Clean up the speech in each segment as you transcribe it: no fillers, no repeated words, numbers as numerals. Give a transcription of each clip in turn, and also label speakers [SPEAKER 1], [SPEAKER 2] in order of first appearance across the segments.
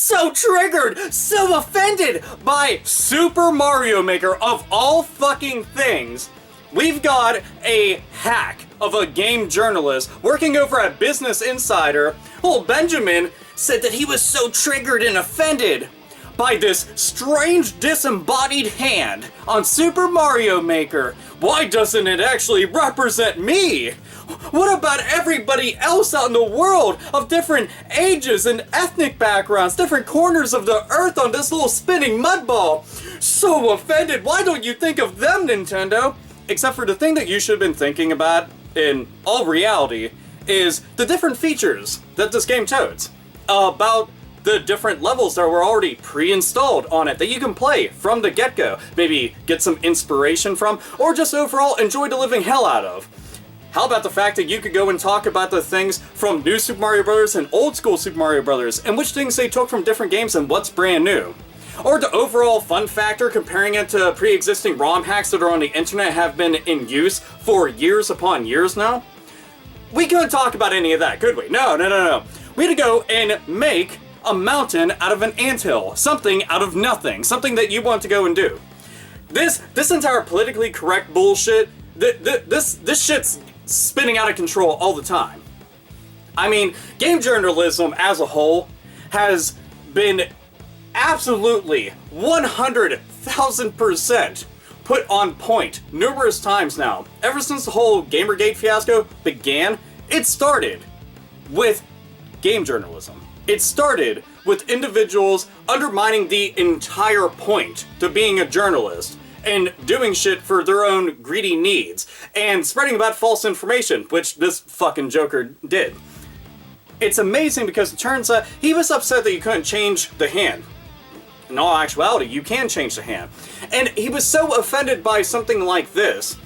[SPEAKER 1] so triggered, so offended by Super Mario Maker of all fucking things. We've got a hack of a game journalist working over at Business Insider. Old Benjamin said that he was so triggered and offended by this strange disembodied hand on Super Mario Maker. Why doesn't it actually represent me? What about everybody else out in the world of different ages and ethnic backgrounds, different corners of the earth on this little spinning mud ball? So offended, why don't you think of them, Nintendo? Except for the thing that you should have been thinking about in all reality is the different features that this game totes. About the different levels that were already pre-installed on it that you can play from the get-go. Maybe get some inspiration from, or just overall enjoy the living hell out of. How about the fact that you could go and talk about the things from New Super Mario Bros. And Old School Super Mario Bros. And which things they took from different games and what's brand new. Or the overall fun factor comparing it to pre-existing ROM hacks that are on the internet have been in use for years upon years now. We couldn't talk about any of that, could we? No. We had to go and make a mountain out of an anthill. Something out of nothing. Something that you want to go and do. This entire politically correct bullshit, this shit's spinning out of control all the time. I mean, game journalism as a whole has been absolutely 100,000% put on point numerous times now. Ever since the whole Gamergate fiasco began, it started with game journalism. It started with individuals undermining the entire point to being a journalist and doing shit for their own greedy needs and spreading about false information, which this fucking Joker did. It's amazing because it turns out he was upset that you couldn't change the hand. In all actuality, you can change the hand. And he was so offended by something like this.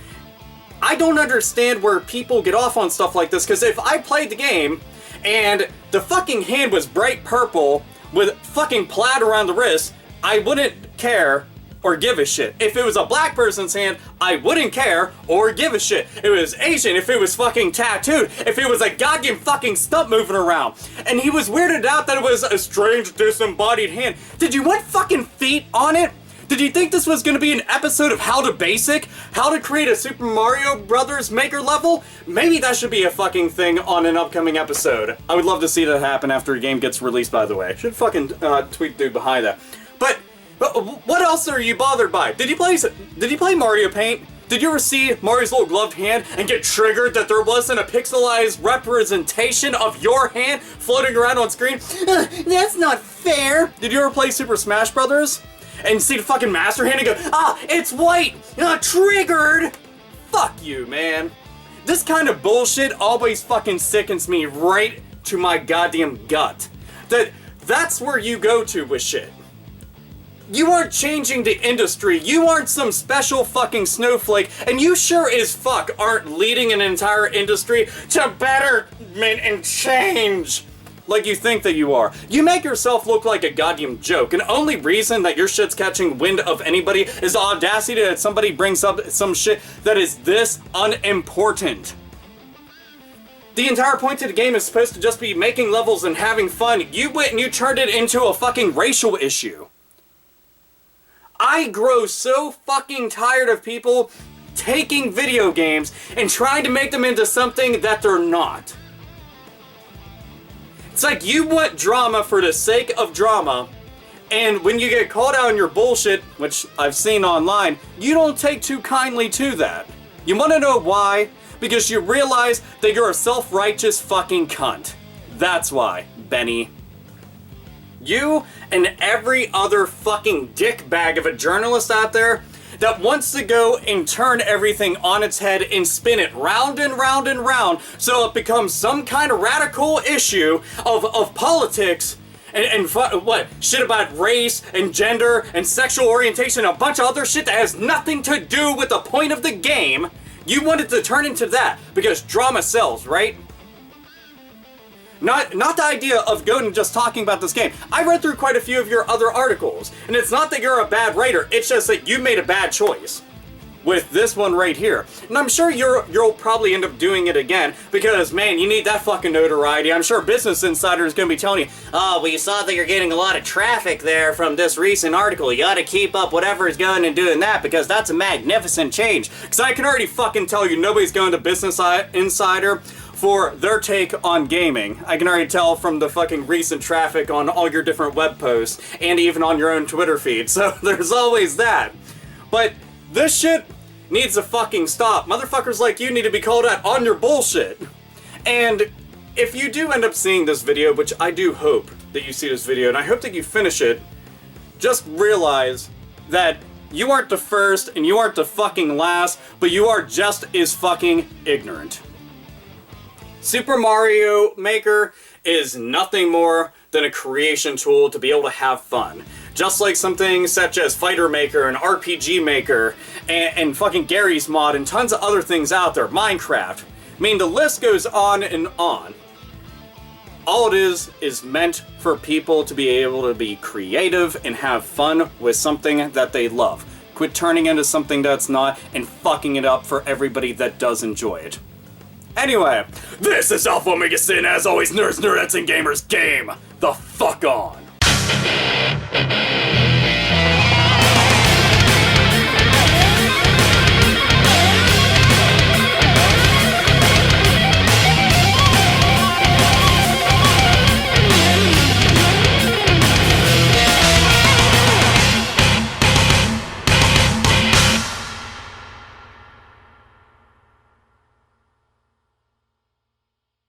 [SPEAKER 1] I don't understand where people get off on stuff like this, because if I played the game and the fucking hand was bright purple with fucking plaid around the wrist, I wouldn't care or give a shit. If it was a black person's hand, I wouldn't care or give a shit. It was Asian if it was fucking tattooed, if it was a goddamn fucking stump moving around. And he was weirded out that it was a strange disembodied hand. Did you want fucking feet on it? Did you think this was gonna be an episode of How to Basic? How to create a Super Mario Brothers Maker level? Maybe that should be a fucking thing on an upcoming episode. I would love to see that happen after a game gets released, by the way. Should fucking tweet dude behind that. But what else are you bothered by? Did you play Mario Paint? Did you ever see Mario's little gloved hand and get triggered that there wasn't a pixelized representation of your hand floating around on screen? That's not fair! Did you ever play Super Smash Brothers? And see the fucking Master Hand and go, it's white! Triggered! Fuck you, man. This kind of bullshit always fucking sickens me right to my goddamn gut. That's where you go to with shit. You aren't changing the industry, you aren't some special fucking snowflake, and you sure as fuck aren't leading an entire industry to betterment and change like you think that you are. You make yourself look like a goddamn joke, and the only reason that your shit's catching wind of anybody is the audacity that somebody brings up some shit that is this unimportant. The entire point of the game is supposed to just be making levels and having fun. You went and you turned it into a fucking racial issue. I grow so fucking tired of people taking video games and trying to make them into something that they're not. It's like you want drama for the sake of drama, and when you get called out on your bullshit, which I've seen online, you don't take too kindly to that. You want to know why? Because you realize that you're a self-righteous fucking cunt. That's why, Benny. You and every other fucking dickbag of a journalist out there that wants to go and turn everything on its head and spin it round and round and round so it becomes some kind of radical issue of politics and what? Shit about race and gender and sexual orientation and a bunch of other shit that has nothing to do with the point of the game. You wanted to turn into that because drama sells, right? Not the idea of going and just talking about this game. I read through quite a few of your other articles, and it's not that you're a bad writer, it's just that you made a bad choice. with this one right here. And I'm sure you'll probably end up doing it again, because, man, you need that fucking notoriety. I'm sure Business Insider is going to be telling you, oh, well, you saw that you're getting a lot of traffic there from this recent article. You gotta keep up whatever is going and doing that, because that's a magnificent change. Because I can already fucking tell you nobody's going to Business Insider for their take on gaming. I can already tell from the fucking recent traffic on all your different web posts, and even on your own Twitter feed, so there's always that. But this shit needs to fucking stop. Motherfuckers like you need to be called out on your bullshit. And if you do end up seeing this video, which I do hope that you see this video, and I hope that you finish it, just realize that you aren't the first and you aren't the fucking last, but you are just as fucking ignorant. Super Mario Maker is nothing more than a creation tool to be able to have fun. Just like something such as Fighter Maker and RPG Maker and fucking Gary's Mod and tons of other things out there, Minecraft. I mean, the list goes on and on. All it is meant for people to be able to be creative and have fun with something that they love. Quit turning into something that's not and fucking it up for everybody that does enjoy it. Anyway, this is Alpha Omega Sin, as always, nerds, nerdettes, and gamers game the fuck on!